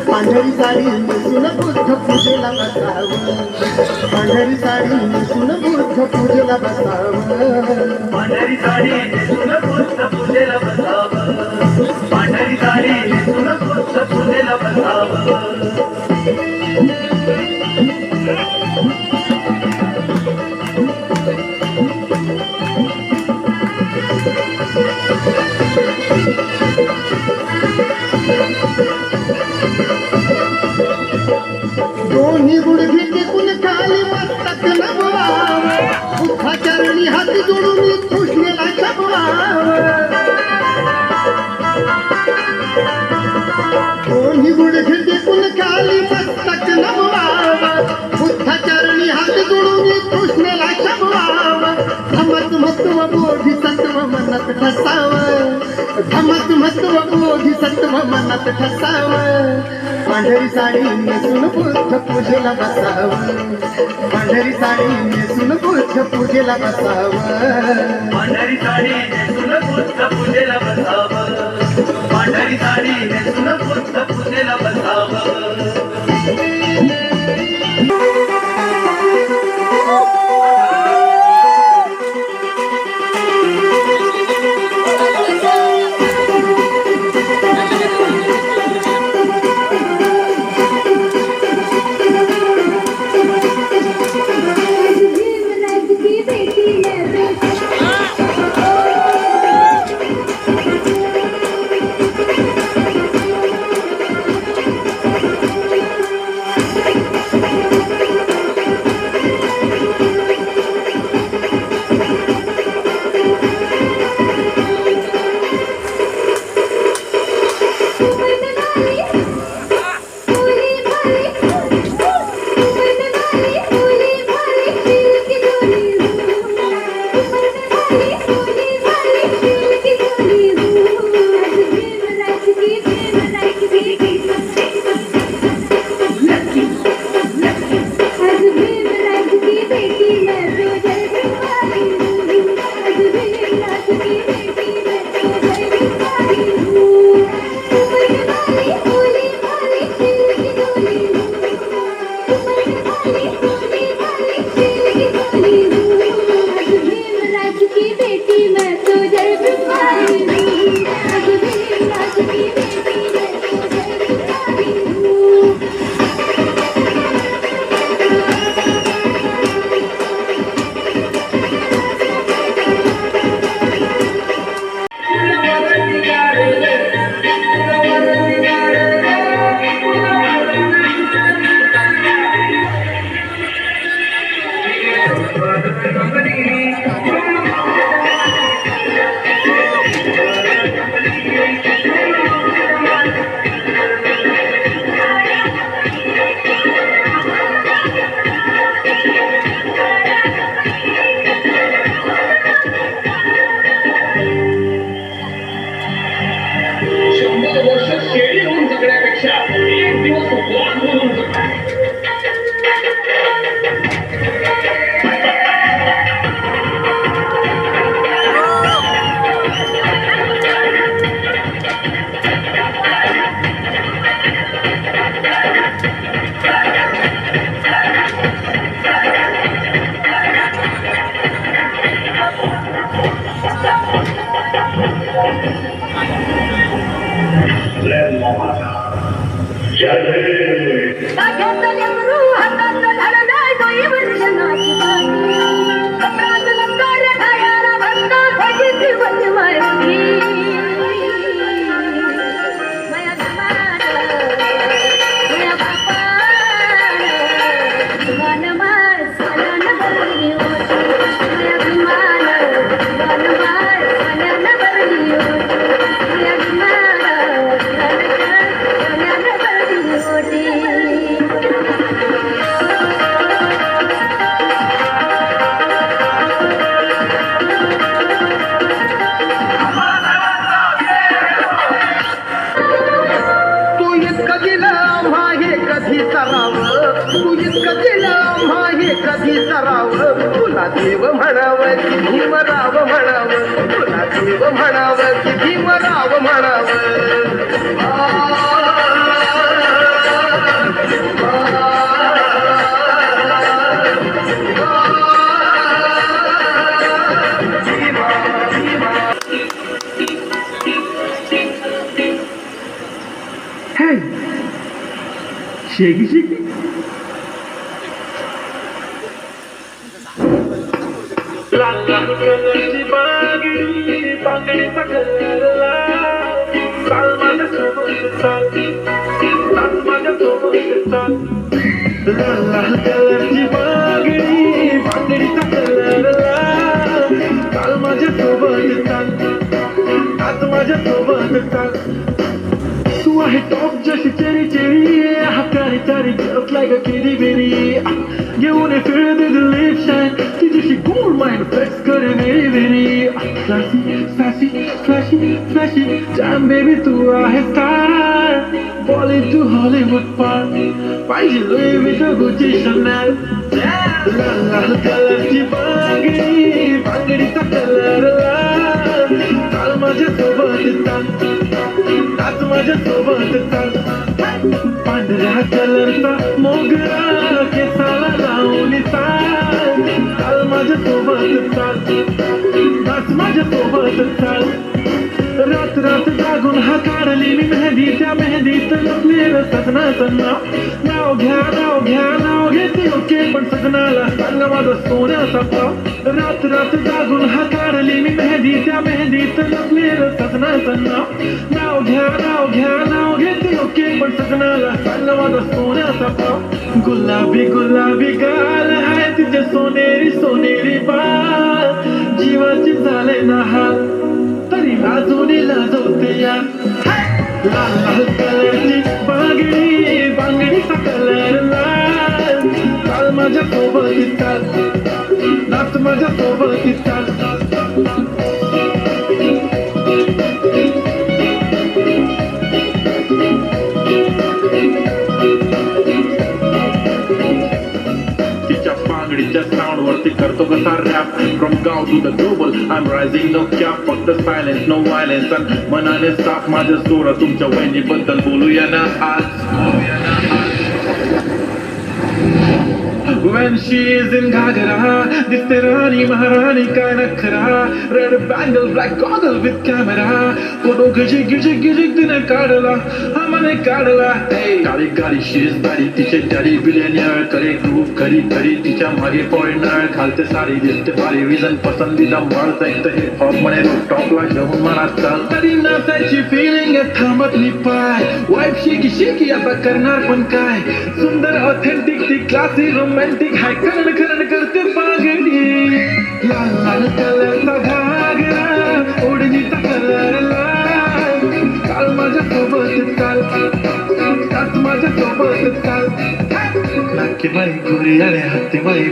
पांढरी साडी नेसून बुद्ध पूजेला बसावं, पांढरी साडी नेसून बुद्ध पूजेला बसावं, पांढरी साडी नेसून बुद्ध पूजेला बसावं, पांढरी साडी नेसून बुद्ध पूजेला बसावं. दोन्ही गुडघे टेकून खाली मस्तक नमवावं, मुखाचरणी हात जोडून कृष्णेला शपवावं. दोन्ही गुडघे टेकून खाली मस्तक नमवावं, मुखाचरणी हात जोडून कृष्णेला शपवावं. धमक महत्व बोधी सत्व मनात ठसावं, धमक महत्व बोधी सत्व मनात ठसावं. पांढरी साडी नेसून बुद्ध पूजेला बसावं, पांढरी साडी नेसून बुद्ध पूजेला बसावं, पांढरी साडी नेसून बुद्ध पूजेला बसावं, पांढरी साडी नेसून बुद्ध पूजेला बसावं. तू इतकं केलं माहे कधी सरावं तुला देव म्हणावं की भीमराव म्हणावं तुला देव म्हणावं की भीमराव शेगी शेगी लाल लाल कलरची बांगडी बांगडीचा कलरला चाल माझ्या सोबत चाल माझ्या सोबत चाल लाल लाल कलरची बांगडी बांगडीचा कलरला चाल माझ्या सोबत चाल आज माझ्या सोबत चाल तू आहे टॉप जशी चेरी चेरी हाताने तारी just like a kitty bitty घेऊन ये फिरते the lip shine तुझ्याशी gold mine flex करे मेरी मेरी flashy flashy flashy flashy damn baby तू आहे star Bolly to Hollywood पार पाहिजे Louis Vuitton Gucci Chanel लाल लाल कलरची बांगडी बांगडीचा कलरला चाल माझ्या सोबत चाल आज माझ्या सोबत चाल पांढऱ्या कलरचा मोगरा केसाला लावली चाल चाल माझ्या सोबत चाल आज माझ्या सोबत चाल रात रात जागून हा काढली मी मेहंदी त्या मेहंदीत लपलेलं सजनाचं नाव नाव घेते ओके पण सजनाला सांगा माझा सोन्याचा पाव रात रात जागून हा काढली मी मेहंदी त्या मेहंदीत लपलेलं सजनाचं नाव घेते ओके पण सजनाला सांगा माझा सोन्याचा पाव गुलाबी गुलाबी गाल आहे तिचे सोनेरी सोनेरी बाल जीवाची झाले ना हाल तरी लाजवते या लाल लाल कलरची बांगडी बांगडीचा कलर लाल चाल माझ्या सोबत चाल नाच माझ्या सोबत चाल बांगडीच्या साऊंड वरती करतो कसा रॅप फ्रॉम गाव to the global I am rising no cap फक्त सायलेन्स नो व्हायलेन्स आणि मनाने साफ माझं सोड तुमच्या वहिनीबद्दल बोलूया ना आज When she is in घागरा दिसते राणी महाराणी काय नखरा red bangle black goggle with camera photo गिजिक तिने काढला हा मने काढला काळी काळी शीज बारी तिचे डॅडी बिलियनियर करे ग्रुप घरी तिच्या मागे फॉरेनर घालते साडी दिसते भारी विजन पसंदीदा मळत ऐकतं हिप हॉप म्हणे टॉपला घेऊन मनात चाल तरी नाचायची फिलिंग थांबत मी पाय वाईफ शेकी आता करणार पण काय सुंदर ऑथेंटिक ती क्लासी रोमॅन्टिक हाय करण करते बांगडी लाल लाल कलरचा घागरा ओढणीचा कलर लाल चाल माझ्या सोबत चाल माझ्या सोबत चाल लाकी बाई गोरी आले हत्ती बाई